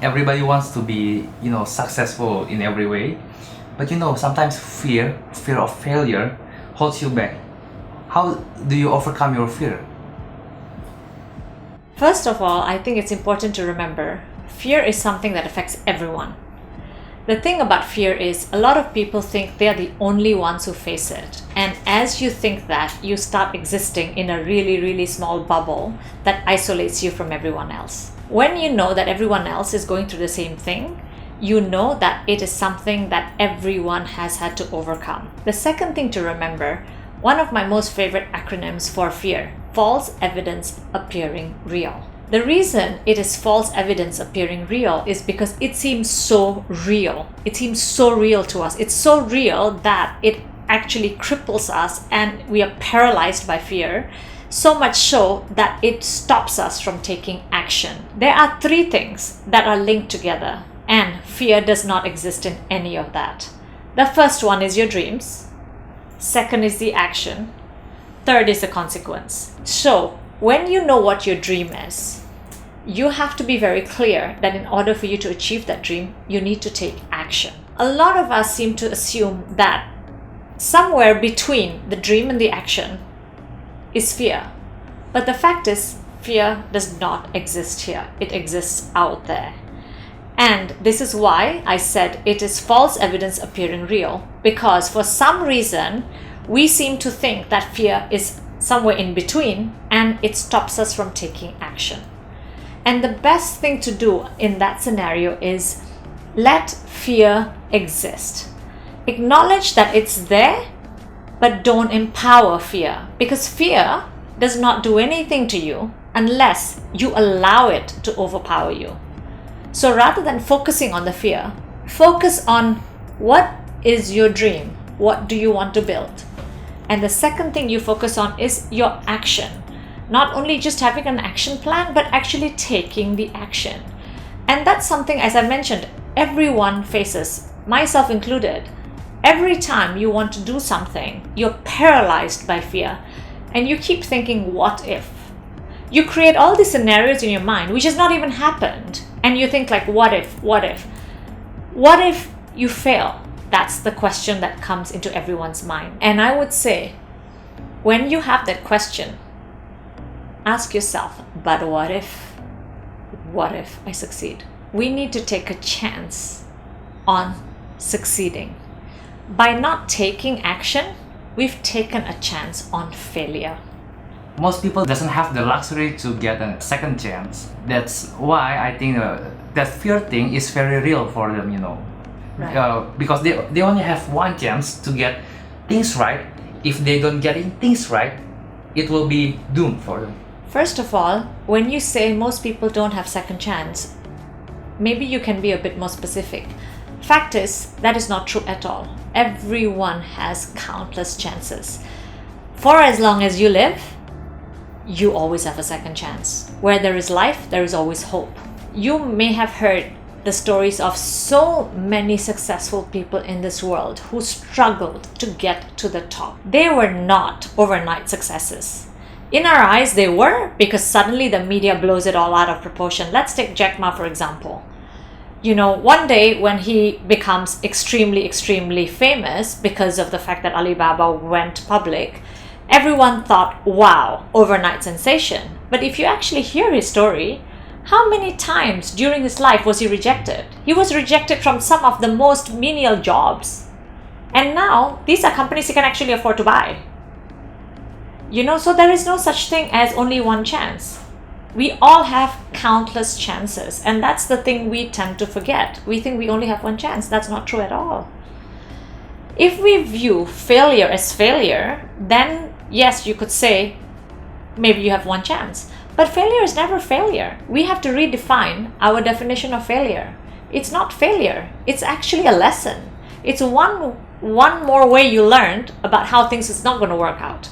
everybody wants to be, successful in every way. But sometimes fear of failure holds you back. How do you overcome your fear? First of all, I think it's important to remember fear is something that affects everyone. The thing about fear is a lot of people think they are the only ones who face it. And as you think that, you start existing in a really, really small bubble that isolates you from everyone else. When you know that everyone else is going through the same thing, you know that it is something that everyone has had to overcome. The second thing to remember, one of my most favorite acronyms for fear, false evidence appearing real. The reason it is false evidence appearing real is because it seems so real. It seems so real to us. It's so real that it actually cripples us and we are paralyzed by fear, so much so that it stops us from taking action. There are three things that are linked together, and fear does not exist in any of that. The first one is your dreams. Second is the action. Third is the consequence. So when you know what your dream is, you have to be very clear that in order for you to achieve that dream, you need to take action. A lot of us seem to assume that somewhere between the dream and the action is fear. But the fact is, fear does not exist here. It exists out there. And this is why I said it is false evidence appearing real, because for some reason, we seem to think that fear is somewhere in between and it stops us from taking action. And the best thing to do in that scenario is let fear exist. Acknowledge that it's there, but don't empower fear, because fear does not do anything to you unless you allow it to overpower you. So rather than focusing on the fear, focus on what is your dream? What do you want to build? And the second thing you focus on is your action. Not only just having an action plan, but actually taking the action. And that's something, as I mentioned, everyone faces, myself included. Every time you want to do something, you're paralyzed by fear. And you keep thinking, what if? You create all these scenarios in your mind, which has not even happened. And you think like, what if? What if? What if you fail? That's the question that comes into everyone's mind. And I would say, when you have that question, ask yourself, but what if? What if I succeed? We need to take a chance on succeeding. By not taking action, we've taken a chance on failure. Most people doesn't have the luxury to get a second chance. That's why I think that fear thing is very real for them, Right. Because they only have one chance to get things right. If they don't get things right, it will be doomed for them. First of all, when you say most people don't have second chance, maybe you can be a bit more specific. Fact is, that is not true at all. Everyone has countless chances. For as long as you live, you always have a second chance. Where there is life, there is always hope. You may have heard the stories of so many successful people in this world who struggled to get to the top. They were not overnight successes. In our eyes, they were, because suddenly the media blows it all out of proportion. Let's take Jack Ma, for example. One day when he becomes extremely, extremely famous because of the fact that Alibaba went public, everyone thought, wow, overnight sensation. But if you actually hear his story, how many times during his life was he rejected? He was rejected from some of the most menial jobs. And now, these are companies he can actually afford to buy. So there is no such thing as only one chance. We all have countless chances, and that's the thing we tend to forget. We think we only have one chance. That's not true at all. If we view failure as failure, then yes, you could say maybe you have one chance. But failure is never failure. We have to redefine our definition of failure. It's not failure. It's actually a lesson. It's one more way you learned about how things is not going to work out.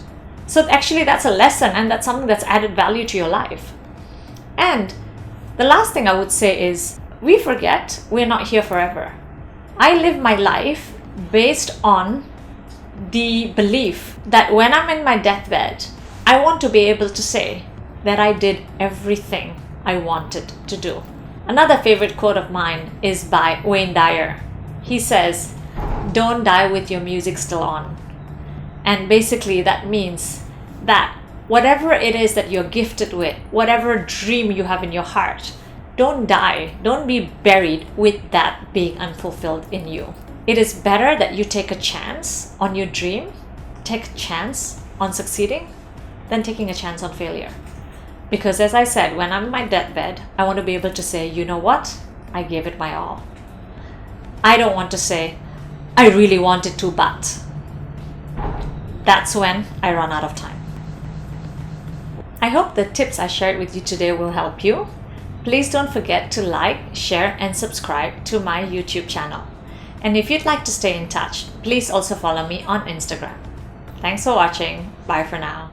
So actually that's a lesson, and that's something that's added value to your life. And the last thing I would say is we forget we're not here forever. I live my life based on the belief that when I'm in my deathbed, I want to be able to say that I did everything I wanted to do. Another favorite quote of mine is by Wayne Dyer. He says, "Don't die with your music still on." And basically that means that whatever it is that you're gifted with, whatever dream you have in your heart, don't die, don't be buried with that being unfulfilled in you. It is better that you take a chance on your dream, take a chance on succeeding, than taking a chance on failure. Because as I said, when I'm on my deathbed, I want to be able to say, you know what? I gave it my all. I don't want to say, I really wanted to, but that's when I run out of time. I hope the tips I shared with you today will help you. Please don't forget to like, share, and subscribe to my YouTube channel. And if you'd like to stay in touch, please also follow me on Instagram. Thanks for watching. Bye for now.